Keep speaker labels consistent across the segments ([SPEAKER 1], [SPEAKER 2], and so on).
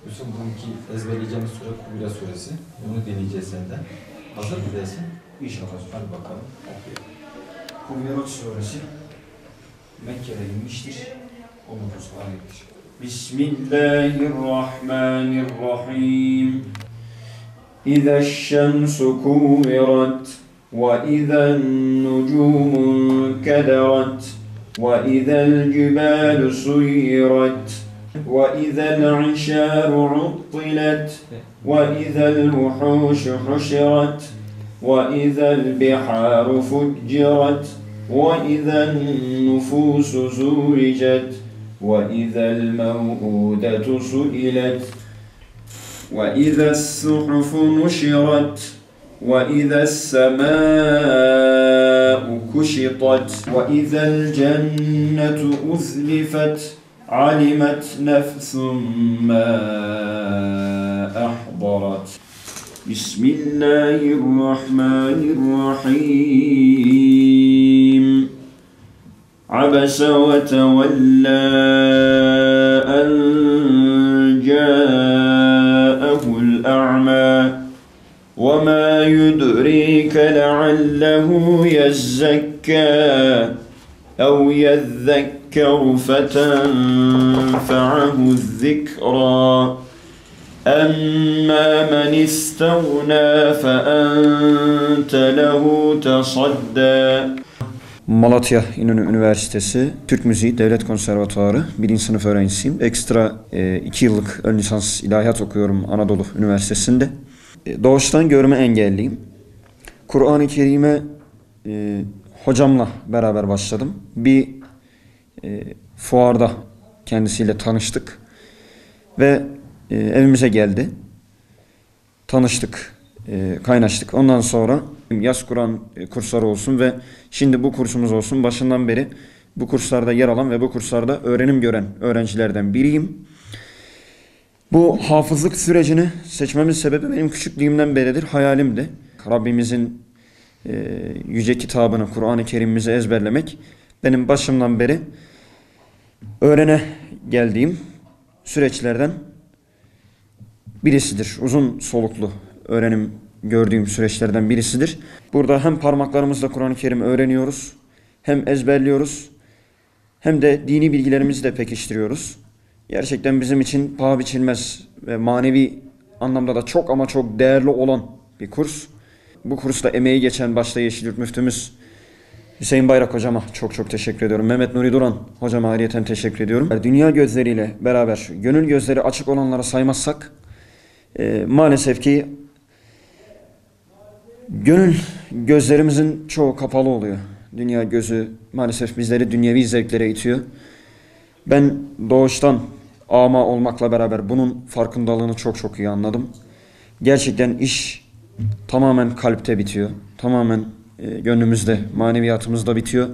[SPEAKER 1] Yusuf, bugünkü ezberleyeceğimiz sure Kubra suresi. Bunu deneyeceğiz senden. Hazır mı dersin?
[SPEAKER 2] İnşallah.
[SPEAKER 1] Hadi bakalım. Okuyalım.
[SPEAKER 2] Humerat suresi Mekke'de inmiştir. 19 ayettir. Bismillahirrahmanirrahim. İze'ş-şemsu kuvirat ve ize'n-nucumu kederat ve ize'l-cibalu suyirat ve ize'l-'işâru 'uttilat ve ize'l-vuhûşu huşirat ve ize'l-bihâru fuccirat ve ize'n-nufûsu zûricat ve ize'l-mev'ûdetu su'ilat ve ize's-suhufu nuşirat ve ize's-semâ'u kuşitat ve ize'l-cennetu uzlifat alimet nefsun mâ ahdarat. Bismillahirrahmanirrahim. Abese ve tevellâ en câehu'l a'mâ ve mâ yudrîke leallehu yezzekkâ ev yezzekkeru fetenfe'ahu'z-zikrâ. أَمَّا مَنِ اسْتَغْنَى فَأَنْتَ لَهُ تَصَدَّى. Malatya İnönü Üniversitesi Türk Müziği Devlet Konservatuarı 1. sınıf öğrencisiyim. Ekstra 2 yıllık ön lisans ilahiyat okuyorum Anadolu Üniversitesi'nde. Doğuştan görme engelliyim. Kur'an-ı Kerim'e hocamla beraber başladım. Bir fuarda kendisiyle tanıştık ve evimize geldi. Tanıştık, kaynaştık. Ondan sonra yaz Kur'an kursları olsun ve şimdi bu kursumuz olsun. Başından beri bu kurslarda yer alan ve bu kurslarda öğrenim gören öğrencilerden biriyim. Bu hafızlık sürecini seçmemin sebebi benim küçüklüğümden beridir, hayalimdi. Rabbimizin yüce kitabını, Kur'an-ı Kerim'imizi ezberlemek benim başımdan beri öğrene geldiğim süreçlerden birisidir. Uzun soluklu öğrenim gördüğüm süreçlerden birisidir. Burada hem parmaklarımızla Kur'an-ı Kerim öğreniyoruz, hem ezberliyoruz, hem de dini bilgilerimizi de pekiştiriyoruz. Gerçekten bizim için paha biçilmez ve manevi anlamda da çok ama çok değerli olan bir kurs. Bu kursta emeği geçen başta Yeşilyurt Müftümüz Hüseyin Bayrak hocama çok teşekkür ediyorum. Mehmet Nuri Duran hocama ayrıyeten teşekkür ediyorum. Dünya gözleriyle beraber gönül gözleri açık olanlara saymazsak maalesef ki gönül gözlerimizin çoğu kapalı oluyor. Dünya gözü maalesef bizleri dünyevi zevklere itiyor. Ben doğuştan ama olmakla beraber bunun farkındalığını çok iyi anladım. Gerçekten iş tamamen kalpte bitiyor. Tamamen gönlümüzde, maneviyatımızda bitiyor.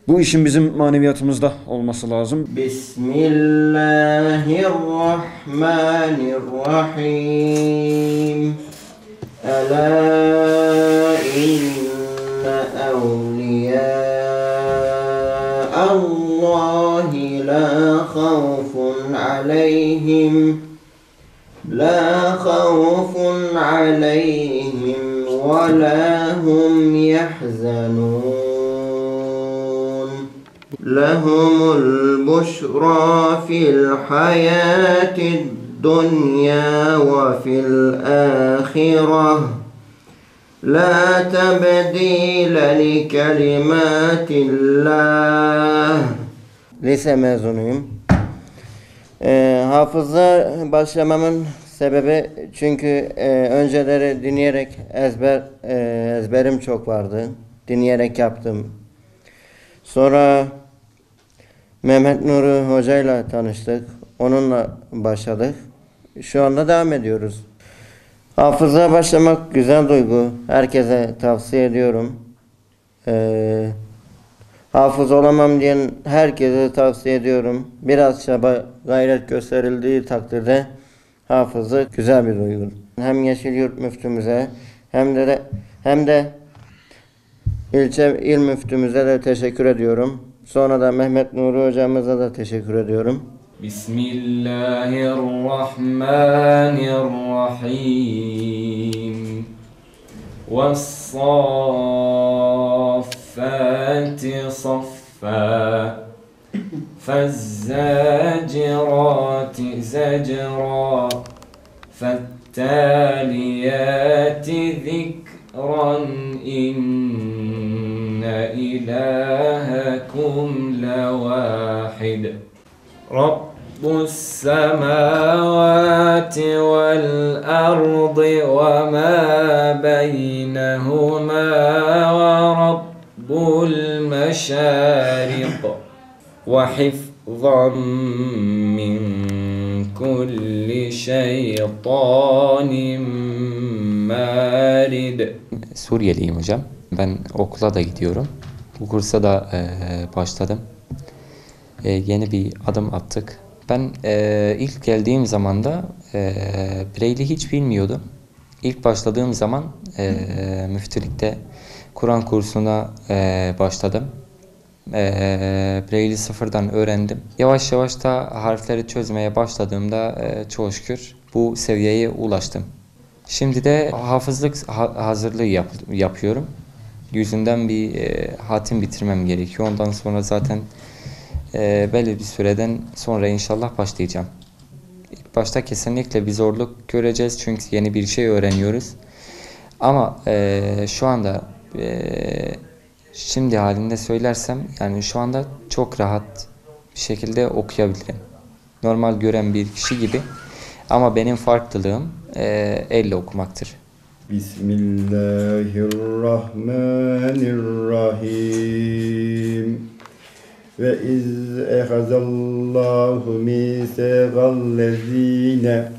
[SPEAKER 2] Bu işin bizim maneviyatımızda olması lazım.
[SPEAKER 3] Bismillahirrahmanirrahim. Ela inne evliya Allahi la khawfun aleyhim ve la hum yahzanun. Lehumul buşra fil hayatid dunya ve fil ahireh. La tebdile li kelimatillah. Lise mezunuyum. Hafıza başlamamın sebebi çünkü önceleri dinleyerek ezberim çok vardı. Dinleyerek yaptım. Sonra Mehmet Nuri hocayla tanıştık. Onunla başladık. Şu anda devam ediyoruz. Hafızaya başlamak güzel duygu. Herkese tavsiye ediyorum. Hafız olamam diyen herkese tavsiye ediyorum. Biraz çaba, gayret gösterildiği takdirde hafızlık güzel bir duygu. Hem Yeşilyurt Müftümüze hem de ilçe il müftümüze de teşekkür ediyorum. Sonra da Mehmet Nuri hocamıza da teşekkür ediyorum.
[SPEAKER 4] Bismillahirrahmanirrahim. وَالصَّافَّاتِ صَفًّا فَالزَّاجِرَاتِ زَجْرًا فَالتَّالِيَاتِ ذِكْرًا إِنَّ إِلَٰهَكُمْ لَوَاحِدٌ رَبُّ السَّمَاوَاتِ وَالْأَرْضِ وَمَا بَيْنَهُمَا وَرَبُّ الْمَشَارِقِ وَحِفْظًا مِّن كُلِّ شَيْطَانٍ مَارِدٍ.
[SPEAKER 5] Suriyeliyim hocam. Ben okula da gidiyorum. Bu kursa da başladım. Yeni bir adım attık. Ben ilk geldiğim zaman da Braille'i hiç bilmiyordum. İlk başladığım zaman müftülükte Kur'an kursuna başladım. Braille'i sıfırdan öğrendim. Yavaş yavaş da harfleri çözmeye başladığımda çoğu şükür bu seviyeye ulaştım. Şimdi de hafızlık hazırlığı yapıyorum. Yüzünden bir hatim bitirmem gerekiyor. Ondan sonra zaten belli bir süreden sonra inşallah başlayacağım. İlk başta kesinlikle bir zorluk göreceğiz çünkü yeni bir şey öğreniyoruz. Ama şu anda şimdi halinde söylersem yani şu anda çok rahat bir şekilde okuyabilirim. Normal gören bir kişi gibi. Ama benim farklılığım elle okumaktır.
[SPEAKER 6] Bismillahirrahmanirrahim. Ve iz ehazallahu misaqallezine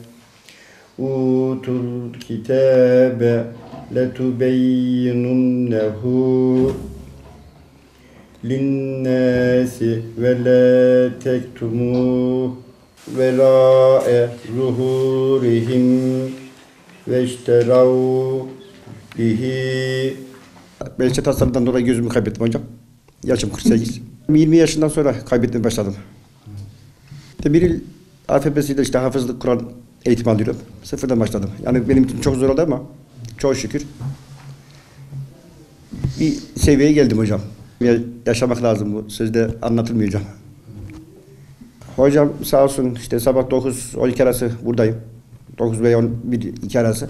[SPEAKER 6] utul kitabe letubeyyinunnehu linnâsi ve la tektumuh velâe zuhurihim ve işterav bihi. Ben işte hastalıktan dolayı gözümü kaybettim hocam. Yaşım 48. 20 yaşından sonra kaybetmeye başladım. Bir yıl alfabesiyle işte hafızlık Kur'an eğitimi alıyorum. Sıfırdan başladım. Yani benim için çok zor oldu ama çok şükür bir seviyeye geldim hocam. Yaşamak lazım, bu sözde anlatılmıyor hocam. Hocam sağ olsun işte sabah 9-12 arası buradayım. 9 veya 11-2 arası.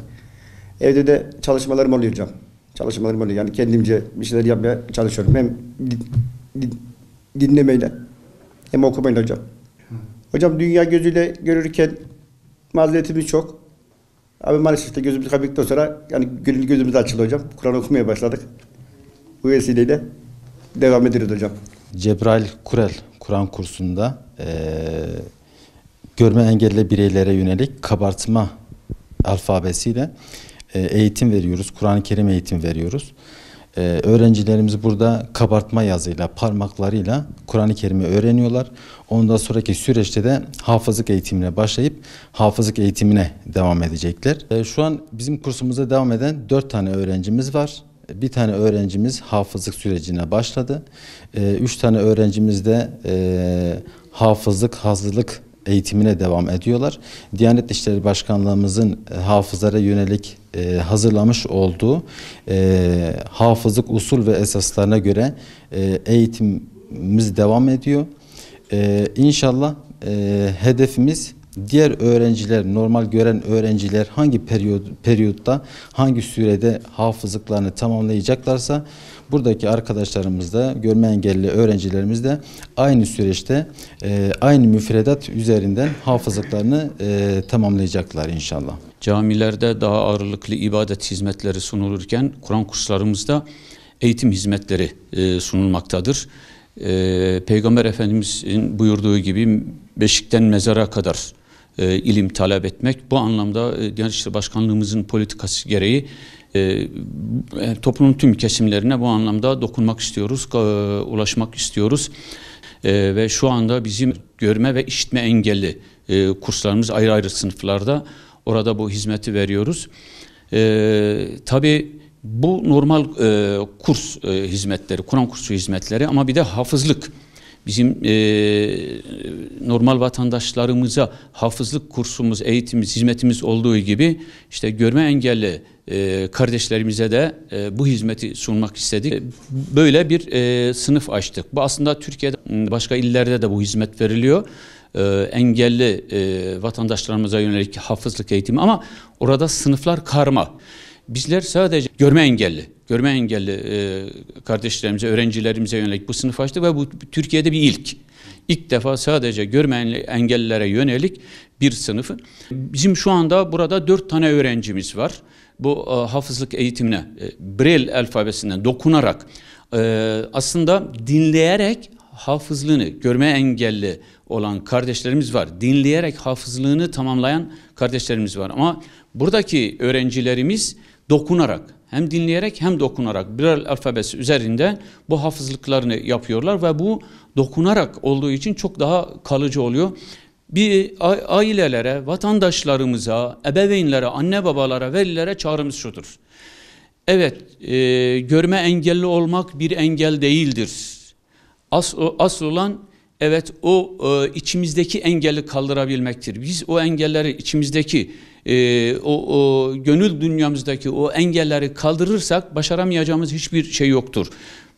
[SPEAKER 6] Evde de çalışmalarım oluyor hocam. Çalışmalarım oluyor. Yani kendimce bir şeyler yapmaya çalışıyorum. Hem dinlemeyle hem okumayla hocam. Hocam dünya gözüyle görürken mazeretimiz çok. Abi maalesef de gözümüzü kaybettikten sonra yani gözümüz açıldı hocam. Kur'an okumaya başladık. Bu vesileyle devam ediyoruz hocam.
[SPEAKER 7] Cebrail Kurel Kur'an kursunda görme engelli bireylere yönelik kabartma alfabesiyle eğitim veriyoruz. Kur'an-ı Kerim eğitim veriyoruz. Öğrencilerimiz burada kabartma yazıyla, parmaklarıyla Kur'an-ı Kerim'i öğreniyorlar. Ondan sonraki süreçte de hafızlık eğitimine başlayıp hafızlık eğitimine devam edecekler. Şu an bizim kursumuzda devam eden 4 tane öğrencimiz var. Bir tane öğrencimiz hafızlık sürecine başladı. 3 tane öğrencimiz de hafızlık, hazırlık eğitimine devam ediyorlar. Diyanet İşleri Başkanlığımızın hafızlara yönelik hazırlamış olduğu hafızlık usul ve esaslarına göre eğitimimiz devam ediyor. İnşallah hedefimiz diğer öğrenciler, normal gören öğrenciler hangi periyotta, hangi sürede hafızlıklarını tamamlayacaklarsa buradaki arkadaşlarımız da, görme engelli öğrencilerimiz de aynı süreçte, aynı müfredat üzerinden hafızlıklarını tamamlayacaklar inşallah.
[SPEAKER 8] Camilerde daha ağırlıklı ibadet hizmetleri sunulurken Kur'an kurslarımızda eğitim hizmetleri sunulmaktadır. Peygamber Efendimiz'in buyurduğu gibi beşikten mezara kadar ilim talep etmek. Bu anlamda Diyanet İşleri Başkanlığımızın politikası gereği toplumun tüm kesimlerine bu anlamda dokunmak istiyoruz, ulaşmak istiyoruz. Ve şu anda bizim görme ve işitme engelli kurslarımız ayrı ayrı sınıflarda, orada bu hizmeti veriyoruz. Tabii bu normal kurs hizmetleri, Kur'an kursu hizmetleri ama bir de hafızlık. Bizim normal vatandaşlarımıza hafızlık kursumuz, eğitimimiz, hizmetimiz olduğu gibi işte görme engelli kardeşlerimize de bu hizmeti sunmak istedik. Böyle bir sınıf açtık. Bu aslında Türkiye'de başka illerde de bu hizmet veriliyor. Engelli vatandaşlarımıza yönelik hafızlık eğitimi ama orada sınıflar karma. Bizler sadece görme engelli kardeşlerimize, öğrencilerimize yönelik bu sınıf açtık ve bu Türkiye'de bir ilk. İlk defa sadece görme engellilere yönelik bir sınıfı. Bizim şu anda burada 4 tane öğrencimiz var. Bu hafızlık eğitimine Braille alfabesinden dokunarak aslında dinleyerek hafızlığını, görme engelli olan kardeşlerimiz var. Dinleyerek hafızlığını tamamlayan kardeşlerimiz var. Ama buradaki öğrencilerimiz dokunarak, hem dinleyerek hem dokunarak Braille alfabesi üzerinde bu hafızlıklarını yapıyorlar ve bu dokunarak olduğu için çok daha kalıcı oluyor. Bir ailelere, vatandaşlarımıza, ebeveynlere, anne babalara, velilere çağrımız şudur. Evet, görme engelli olmak bir engel değildir. Asıl olan evet o içimizdeki engeli kaldırabilmektir. Biz o engelleri içimizdeki o gönül dünyamızdaki o engelleri kaldırırsak başaramayacağımız hiçbir şey yoktur.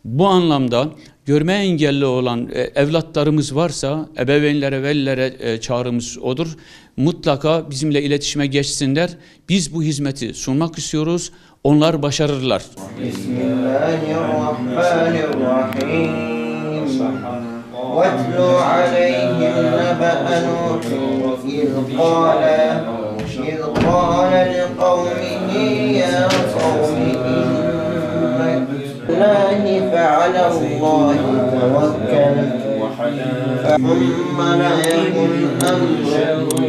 [SPEAKER 8] Bu anlamda görme engelli olan evlatlarımız varsa ebeveynlere, velilere çağrımız odur. Mutlaka bizimle iletişime geçsinler. Biz bu hizmeti sunmak istiyoruz. Onlar başarırlar. Bismillahirrahmanirrahim.
[SPEAKER 3] وَاتْلُ عَلَيْهِمْ نَبَأَ نُوحٍ إِذْ قَالَ لِقَوْمِهِ يَا قَوْمِ الله فعلى الله توكلت ثم لا يكن أمركم